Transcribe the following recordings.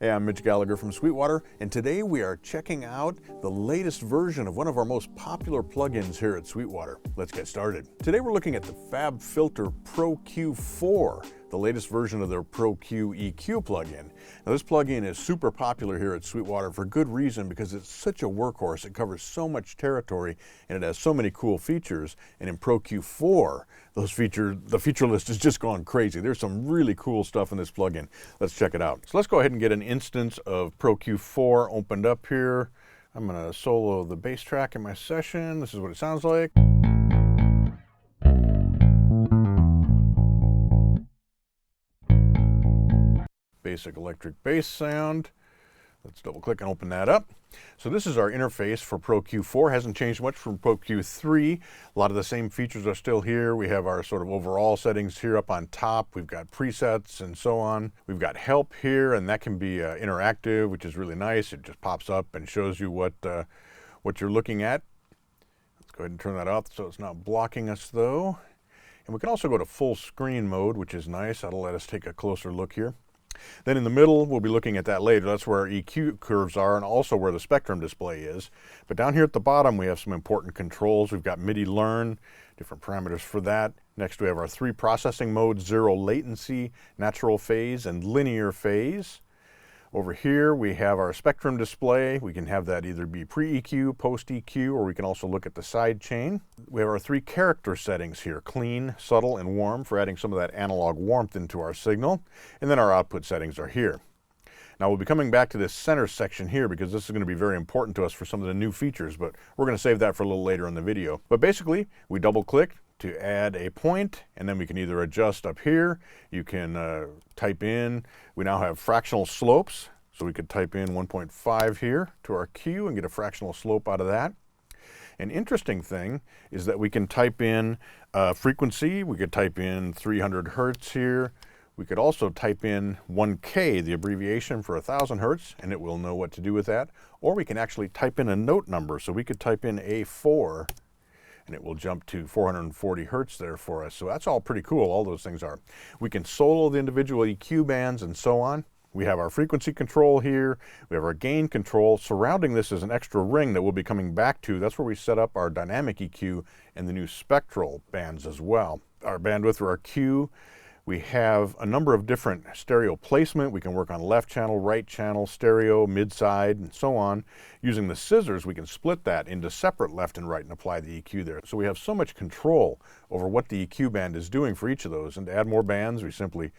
Hey, I'm Mitch Gallagher from Sweetwater, and today we are checking out the latest version of one of our most popular plugins here at Sweetwater. Let's get started. Today we're looking at the FabFilter Pro Q4, the latest version of their Pro Q EQ plugin. Now this plugin is super popular here at Sweetwater for good reason, because it's such a workhorse. It covers so much territory and it has so many cool features. And in Pro Q4, the feature list has just gone crazy. There's some really cool stuff in this plugin. Let's check it out. So let's go ahead and get an instance of Pro Q4 opened up here. I'm going to solo the bass track in my session. This is what it sounds like. Basic electric bass sound. Let's double click and open that up. So this is our interface for Pro Q4. Hasn't changed much from Pro Q3. A lot of the same features are still here. We have our sort of overall settings here up on top. We've got presets and so on. We've got help here, and that can be interactive, which is really nice. It just pops up and shows you what you're looking at. Let's go ahead and turn that off so it's not blocking us though. And we can also go to full screen mode, which is nice. That'll let us take a closer look here. Then in the middle, we'll be looking at that later. That's where our EQ curves are and also where the spectrum display is. But down here at the bottom, we have some important controls. We've got MIDI learn, different parameters for that. Next, we have our 3 processing modes: 0 latency, natural phase, and linear phase. Over here, we have our spectrum display. We can have that either be pre-EQ, post-EQ, or we can also look at the side chain. We have our 3 character settings here: clean, subtle, and warm, for adding some of that analog warmth into our signal. And then our output settings are here. Now we'll be coming back to this center section here because this is going to be very important to us for some of the new features, but we're going to save that for a little later in the video. But basically, we double-click to add a point, and then we can either adjust up here. You can type in, we now have fractional slopes, so we could type in 1.5 here to our Q and get a fractional slope out of that. An interesting thing is that we can type in frequency. We could type in 300 hertz here. We could also type in 1K, the abbreviation for 1000 hertz, and it will know what to do with that. Or we can actually type in a note number, so we could type in A4, and it will jump to 440 hertz there for us. So that's all pretty cool, all those things are. We can solo the individual EQ bands and so on. We have our frequency control here. We have our gain control. Surrounding this is an extra ring that we'll be coming back to. That's where we set up our dynamic EQ and the new spectral bands as well. Our bandwidth or our Q. We have a number of different stereo placement. We can work on left channel, right channel, stereo, mid-side, and so on. Using the scissors, we can split that into separate left and right and apply the EQ there. So we have so much control over what the EQ band is doing for each of those. And to add more bands, we simply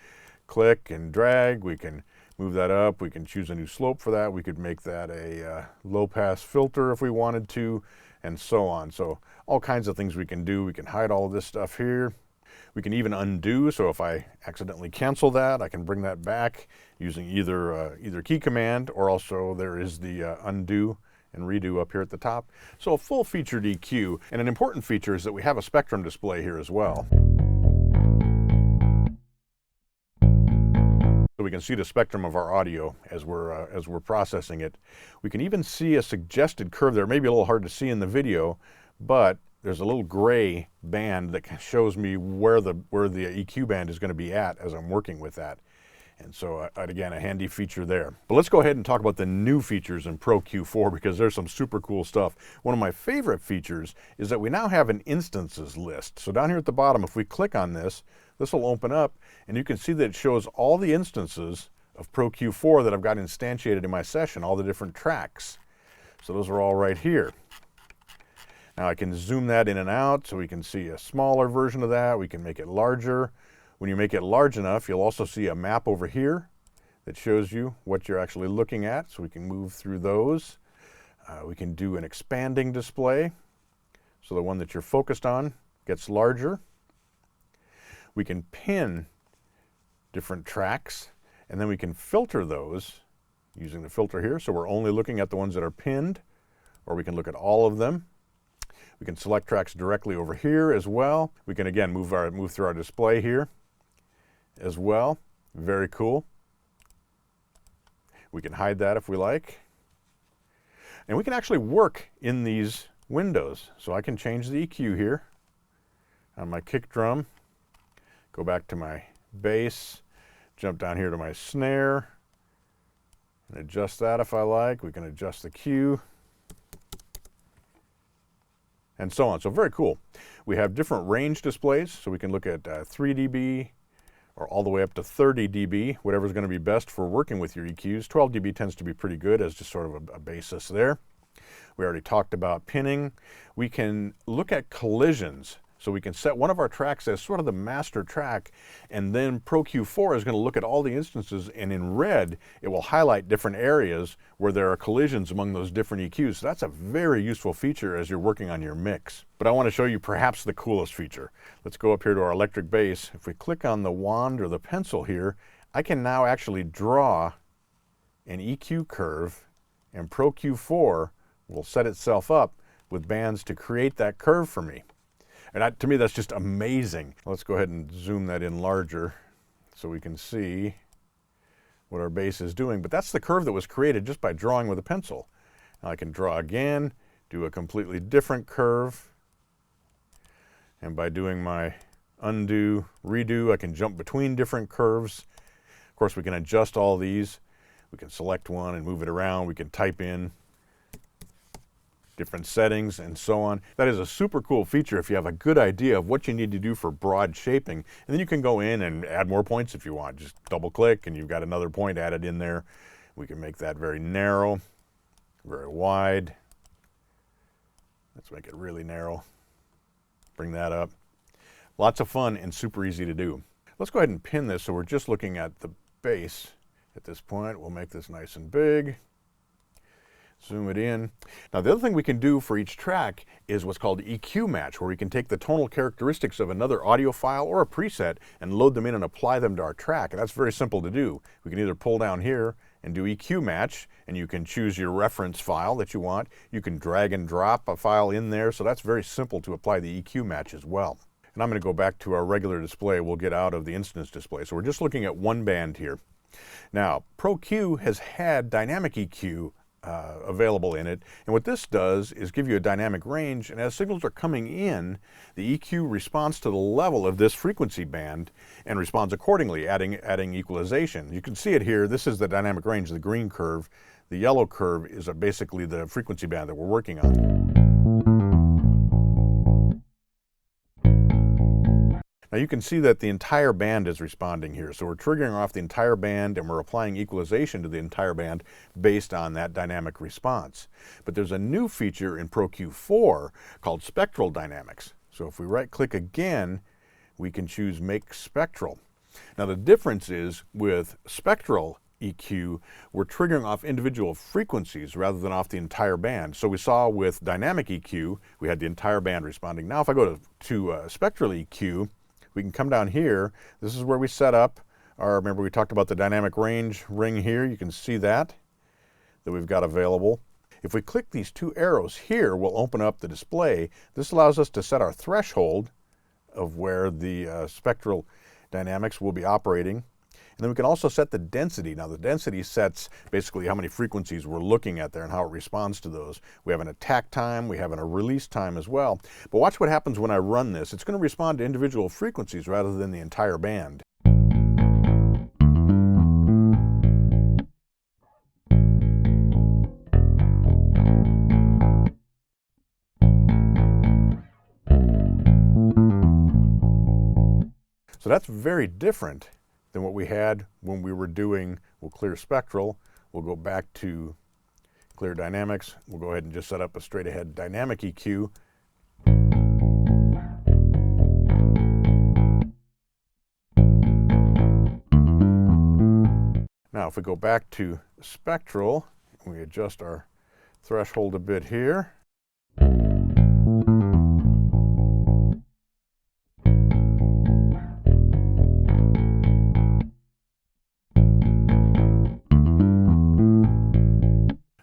click and drag. We can move that up. We can choose a new slope for that. We could make that a low-pass filter if we wanted to, and so on. So all kinds of things we can do. We can hide all of this stuff here. We can even undo, so if I accidentally cancel that, I can bring that back using either key command, or also there is the undo and redo up here at the top. So a full featured EQ, and an important feature is that we have a spectrum display here as well. So we can see the spectrum of our audio as we're processing it. We can even see a suggested curve there. It may be a little hard to see in the video, but there's a little gray band that shows me where the EQ band is going to be at as I'm working with that. And so again, a handy feature there. But let's go ahead and talk about the new features in Pro Q4, because there's some super cool stuff. One of my favorite features is that we now have an instances list. So down here at the bottom, if we click on this, this will open up, and you can see that it shows all the instances of Pro Q4 that I've got instantiated in my session, all the different tracks. So those are all right here. Now I can zoom that in and out so we can see a smaller version of that. We can make it larger. When you make it large enough, you'll also see a map over here that shows you what you're actually looking at, so we can move through those. We can do an expanding display, so the one that you're focused on gets larger. We can pin different tracks, and then we can filter those using the filter here, so we're only looking at the ones that are pinned, or we can look at all of them. We can select tracks directly over here as well. We can again move through our display here as well. Very cool. We can hide that if we like. And we can actually work in these windows. So I can change the EQ here on my kick drum, go back to my bass, jump down here to my snare, And adjust that if I like. We can adjust the Q, and so on. So very cool. We have different range displays, so we can look at 3 dB or all the way up to 30 dB, whatever's going to be best for working with your EQs. 12 dB tends to be pretty good as just sort of a basis there. We already talked about pinning. We can look at collisions. So we can set one of our tracks as sort of the master track, and then Pro Q4 is going to look at all the instances, and in red, it will highlight different areas where there are collisions among those different EQs. So that's a very useful feature as you're working on your mix. But I want to show you perhaps the coolest feature. Let's go up here to our electric bass. If we click on the wand or the pencil here, I can now actually draw an EQ curve, and Pro Q4 will set itself up with bands to create that curve for me. And to me, that's just amazing. Let's go ahead and zoom that in larger so we can see what our bass is doing. But that's the curve that was created just by drawing with a pencil. Now I can draw again, do a completely different curve. And by doing my undo, redo, I can jump between different curves. Of course, we can adjust all these. We can select one and move it around. We can type in different settings and so on. That is a super cool feature if you have a good idea of what you need to do for broad shaping. And then you can go in and add more points if you want. Just double click and you've got another point added in there. We can make that very narrow, very wide. Let's make it really narrow. Bring that up. Lots of fun and super easy to do. Let's go ahead and pin this so we're just looking at the bass at this point. We'll make this nice and big. Zoom it in. Now the other thing we can do for each track is what's called EQ match, where we can take the tonal characteristics of another audio file or a preset and load them in and apply them to our track. And that's very simple to do. We can either pull down here and do EQ match, and you can choose your reference file that you want. You can drag and drop a file in there, so that's very simple to apply the EQ match as well. And I'm going to go back to our regular display. We'll get out of the instance display. So we're just looking at one band here. Now, Pro Q has had dynamic EQ available in it, and what this does is give you a dynamic range, and as signals are coming in, the EQ responds to the level of this frequency band and responds accordingly, adding equalization. You can see it here. This is the dynamic range, the green curve. The yellow curve is basically the frequency band that we're working on. Now you can see that the entire band is responding here. So we're triggering off the entire band and we're applying equalization to the entire band based on that dynamic response. But there's a new feature in Pro Q4 called Spectral Dynamics. So if we right click again, we can choose Make Spectral. Now the difference is with Spectral EQ, we're triggering off individual frequencies rather than off the entire band. So we saw with dynamic EQ, we had the entire band responding. Now if I go to Spectral EQ, we can come down here. This is where we set up our, remember we talked about the dynamic range ring here. You can see that we've got available. If we click these two arrows here, we'll open up the display. This allows us to set our threshold of where the spectral dynamics will be operating. And then we can also set the density. Now the density sets basically how many frequencies we're looking at there and how it responds to those. We have an attack time, we have a release time as well. But watch what happens when I run this. It's going to respond to individual frequencies rather than the entire band. So that's very different than what we had when we were doing, we'll clear spectral, we'll go back to clear dynamics, we'll go ahead and just set up a straight ahead dynamic EQ. Now if we go back to spectral, we adjust our threshold a bit here.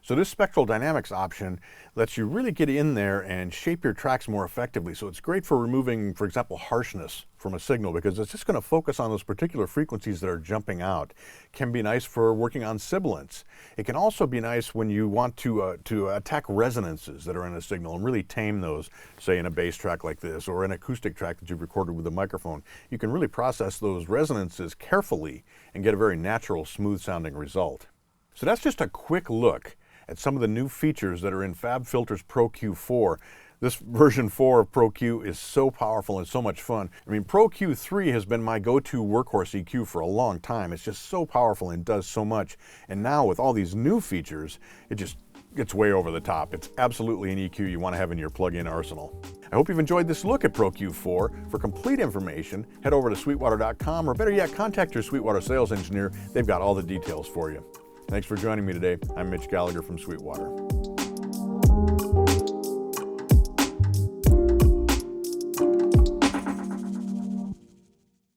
So this spectral dynamics option lets you really get in there and shape your tracks more effectively. So it's great for removing, for example, harshness from a signal because it's just going to focus on those particular frequencies that are jumping out. It can be nice for working on sibilance. It can also be nice when you want to attack resonances that are in a signal and really tame those, say in a bass track like this or an acoustic track that you've recorded with a microphone. You can really process those resonances carefully and get a very natural, smooth sounding result. So that's just a quick look at some of the new features that are in FabFilter's Pro Q4. This version 4 of Pro Q is so powerful and so much fun. I mean, Pro Q3 has been my go-to workhorse EQ for a long time. It's just so powerful and does so much. And now with all these new features, it just gets way over the top. It's absolutely an EQ you want to have in your plug-in arsenal. I hope you've enjoyed this look at Pro Q4. For complete information, head over to Sweetwater.com, or better yet, contact your Sweetwater sales engineer. They've got all the details for you. Thanks for joining me today. I'm Mitch Gallagher from Sweetwater.